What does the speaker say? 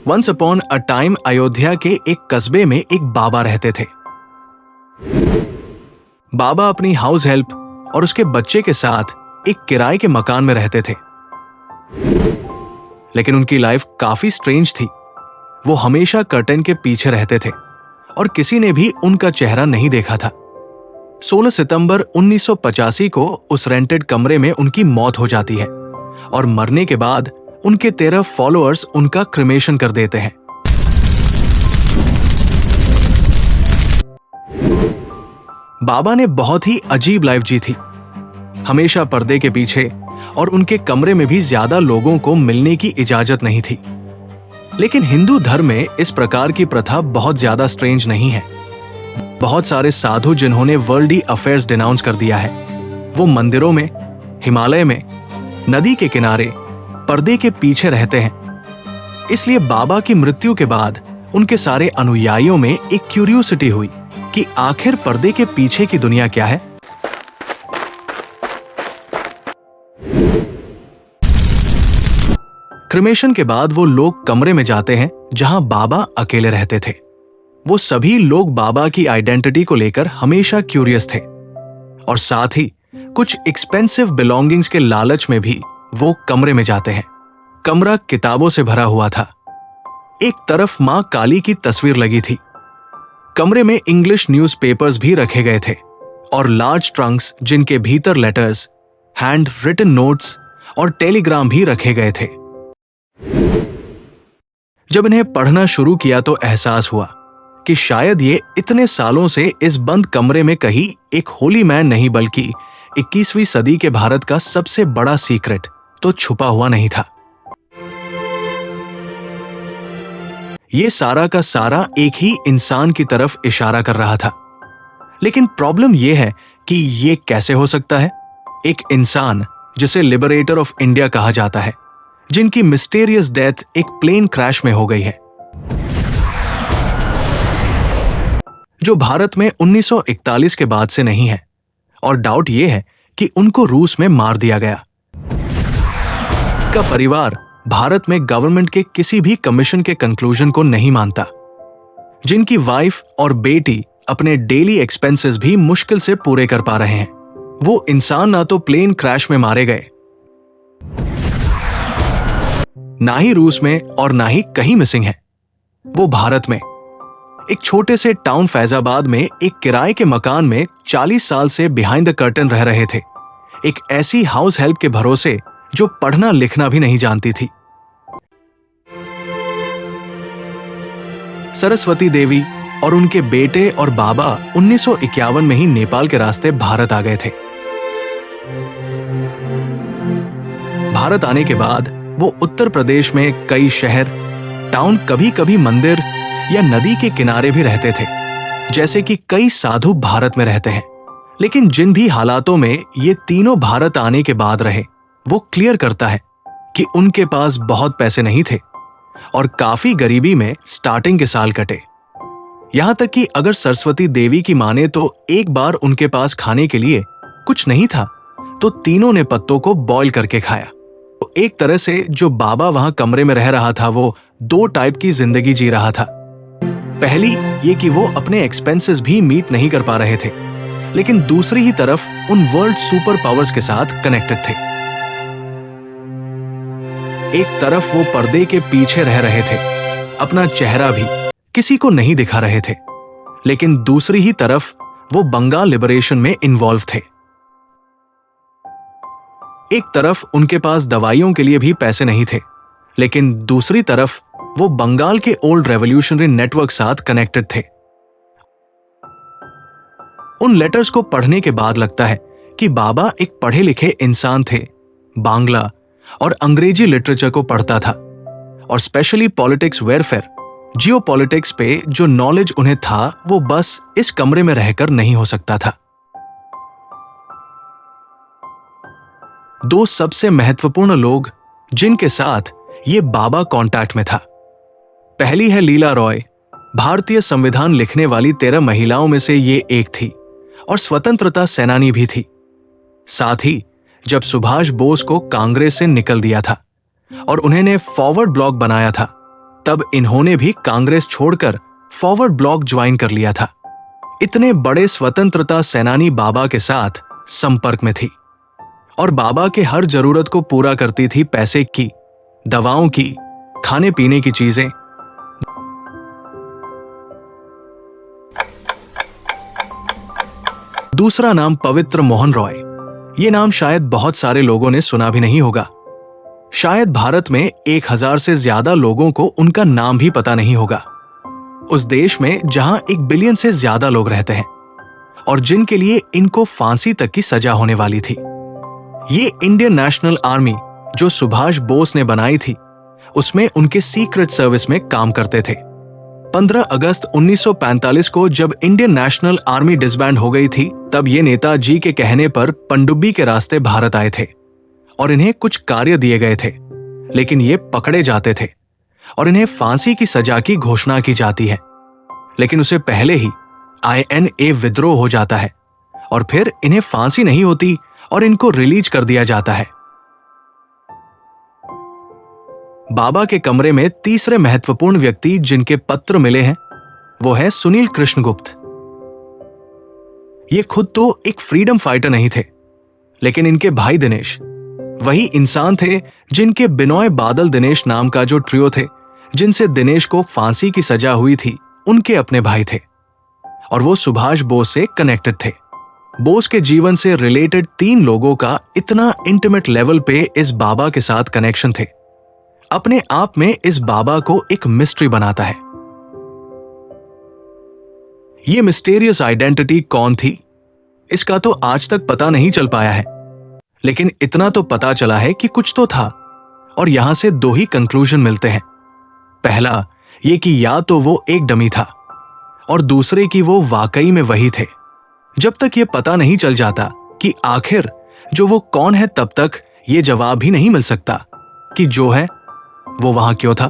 Once upon a time Ayodhya के एक कस्बे में एक बाबा रहते थे। बाबा अपनी हाउस हेल्प और उसके बच्चे के साथ एक किराए के मकान में रहते थे। लेकिन उनकी लाइफ काफी स्ट्रेंज थी। वो हमेशा कर्टन के पीछे रहते थे और किसी ने भी उनका चेहरा नहीं देखा था। 16 सितंबर 1985 को उस रेंटेड कमरे में उनकी मौत हो जाती है और मरने के बाद उनके 13 फॉलोअर्स उनका क्रिमेशन कर देते हैं। बाबा ने बहुत ही अजीब लाइफ जी थी, हमेशा पर्दे के पीछे, और उनके कमरे में भी ज्यादा लोगों को मिलने की इजाजत नहीं थी। लेकिन हिंदू धर्म में इस प्रकार की प्रथा बहुत ज्यादा स्ट्रेंज नहीं है। बहुत सारे साधु जिन्होंने वर्ल्डली अफेयर्स डिनाउंस कर दिया है, वो मंदिरों में, हिमालय में, नदी के किनारे, पर्दे के पीछे रहते हैं। इसलिए बाबा की मृत्यु के बाद उनके सारे अनुयायियों में एक क्यूरियोसिटी हुई कि आखिर पर्दे के पीछे की दुनिया क्या है। क्रिमेशन के बाद वो लोग कमरे में जाते हैं जहां बाबा अकेले रहते थे। वो सभी लोग बाबा की आइडेंटिटी को लेकर हमेशा क्यूरियस थे और साथ ही कुछ एक्सपेंसिव बिलोंगिंग्स के लालच में भी वो कमरे में जाते हैं। कमरा किताबों से भरा हुआ था। एक तरफ मां काली की तस्वीर लगी थी। कमरे में इंग्लिश न्यूज़पेपर्स भी रखे गए थे और लार्ज ट्रंक्स जिनके भीतर लेटर्स, हैंड रिटन नोट्स और टेलीग्राम भी रखे गए थे। जब इन्हें पढ़ना शुरू किया तो एहसास हुआ कि शायद ये इतने सालों से इस बंद कमरे में कहीं एक होली मैन नहीं बल्कि 21वीं सदी के भारत का सबसे बड़ा सीक्रेट तो छुपा हुआ नहीं था। ये सारा का सारा एक ही इंसान की तरफ इशारा कर रहा था। लेकिन प्रॉब्लम यह है कि ये कैसे हो सकता है? एक इंसान जिसे लिबरेटर ऑफ इंडिया कहा जाता है, जिनकी मिस्टीरियस डेथ एक प्लेन क्रैश में हो गई है, जो भारत में 1941 के बाद से नहीं है, और डाउट यह है कि उनको रूस में मार दिया गया। का परिवार भारत में गवर्नमेंट के किसी भी कमीशन के कंक्लूजन को नहीं मानता, जिनकी वाइफ और बेटी अपने डेली एक्सपेंसेस भी मुश्किल से पूरे कर पा रहे हैं। वो इंसान ना तो प्लेन क्रैश में मारे गए, ना ही रूस में और ना ही कहीं मिसिंग है। वो भारत में एक छोटे से टाउन फैजाबाद में एक किराए के मकान में 40 साल से बिहाइंड द कर्टन रह रहे थे, एक ऐसी हाउस हेल्प के भरोसे जो पढ़ना लिखना भी नहीं जानती थी। सरस्वती देवी और उनके बेटे और बाबा 1951 में ही नेपाल के रास्ते भारत आ गए थे। भारत आने के बाद वो उत्तर प्रदेश में कई शहर, टाउन, कभी कभी मंदिर या नदी के किनारे भी रहते थे, जैसे कि कई साधु भारत में रहते हैं। लेकिन जिन भी हालातों में ये तीनों भारत आने के बाद रहे, वो क्लियर करता है कि उनके पास बहुत पैसे नहीं थे और काफी गरीबी में स्टार्टिंग के साल कटे। यहां तक कि अगर सरस्वती देवी की माने तो एक बार उनके पास खाने के लिए कुछ नहीं था तो तीनों ने पत्तों को बॉईल करके खाया। तो एक तरह से जो बाबा वहां कमरे में रह रहा था वो दो टाइप की जिंदगी जी रहा था। पहली ये कि वो अपने एक्सपेंसेस भी मीट नहीं कर पा रहे थे, लेकिन दूसरी ही तरफ उन वर्ल्ड सुपर पावर्स के साथ कनेक्टेड थे। एक तरफ वो पर्दे के पीछे रह रहे थे, अपना चेहरा भी किसी को नहीं दिखा रहे थे, लेकिन दूसरी ही तरफ वो बंगाल लिबरेशन में इन्वॉल्व थे। एक तरफ उनके पास दवाइयों के लिए भी पैसे नहीं थे, लेकिन दूसरी तरफ वो बंगाल के ओल्ड रेवोल्यूशनरी नेटवर्क साथ कनेक्टेड थे। उन लेटर्स को पढ़ने के बाद लगता है कि बाबा एक पढ़े लिखे इंसान थे, बांग्ला और अंग्रेजी लिटरेचर को पढ़ता था और स्पेशली पॉलिटिक्स, वेयरफेयर, जियोपॉलिटिक्स पे जो नॉलेज उन्हें था वो बस इस कमरे में रहकर नहीं हो सकता था। दो सबसे महत्वपूर्ण लोग जिनके साथ ये बाबा कांटेक्ट में था, पहली है लीला रॉय। भारतीय संविधान लिखने वाली 13 महिलाओं में से ये एक थी और स्वतंत्रता सेनानी भी थी। साथ ही जब सुभाष बोस को कांग्रेस से निकल दिया था और उन्होंने फॉरवर्ड ब्लॉक बनाया था, तब इन्होंने भी कांग्रेस छोड़कर फॉरवर्ड ब्लॉक ज्वाइन कर लिया था। इतने बड़े स्वतंत्रता सेनानी बाबा के साथ संपर्क में थी और बाबा के हर जरूरत को पूरा करती थी पैसे की, दवाओं की, खाने पीने की चीजें। दूसरा नाम पवित्र मोहन रॉय। ये नाम शायद बहुत सारे लोगों ने सुना भी नहीं होगा। शायद भारत में 1000 से ज्यादा लोगों को उनका नाम भी पता नहीं होगा। उस देश में जहां 1 बिलियन से ज्यादा लोग रहते हैं और जिनके लिए इनको फांसी तक की सजा होने वाली थी। ये इंडियन नेशनल आर्मी जो सुभाष बोस ने बनाई थी, उसमें उनके सीक्रेट सर्विस में काम करते थे। 15 अगस्त 1945 को जब इंडियन नेशनल आर्मी डिसबैंड हो गई थी, तब ये नेताजी के कहने पर पनडुब्बी के रास्ते भारत आए थे और इन्हें कुछ कार्य दिए गए थे, लेकिन ये पकड़े जाते थे और इन्हें फांसी की सजा की घोषणा की जाती है। लेकिन उसे पहले ही INA विद्रोह हो जाता है और फिर इन्हें फांसी नहीं होती और इनको रिलीज कर दिया जाता है। बाबा के कमरे में तीसरे महत्वपूर्ण व्यक्ति जिनके पत्र मिले हैं, वो है सुनील कृष्णगुप्त। ये खुद तो एक फ्रीडम फाइटर नहीं थे, लेकिन इनके भाई दिनेश वही इंसान थे जिनके बिनोय बादल दिनेश नाम का जो ट्रियो थे, जिनसे दिनेश को फांसी की सजा हुई थी, उनके अपने भाई थे और वो सुभाष बोस से कनेक्टेड थे। बोस के जीवन से रिलेटेड 3 लोगों का इतना इंटीमेट लेवल पे इस बाबा के साथ कनेक्शन थे, अपने आप में इस बाबा को एक मिस्ट्री बनाता है। ये मिस्टीरियस आइडेंटिटी कौन थी, इसका तो आज तक पता नहीं चल पाया है, लेकिन इतना तो पता चला है कि कुछ तो था और यहां से 2 ही कंक्लूजन मिलते हैं। पहला ये कि या तो वो एक डमी था और दूसरे कि वो वाकई में वही थे। जब तक ये पता नहीं चल जाता कि आखिर जो वो कौन है, तब तक ये जवाब ही नहीं मिल सकता कि जो है वो वहां क्यों था।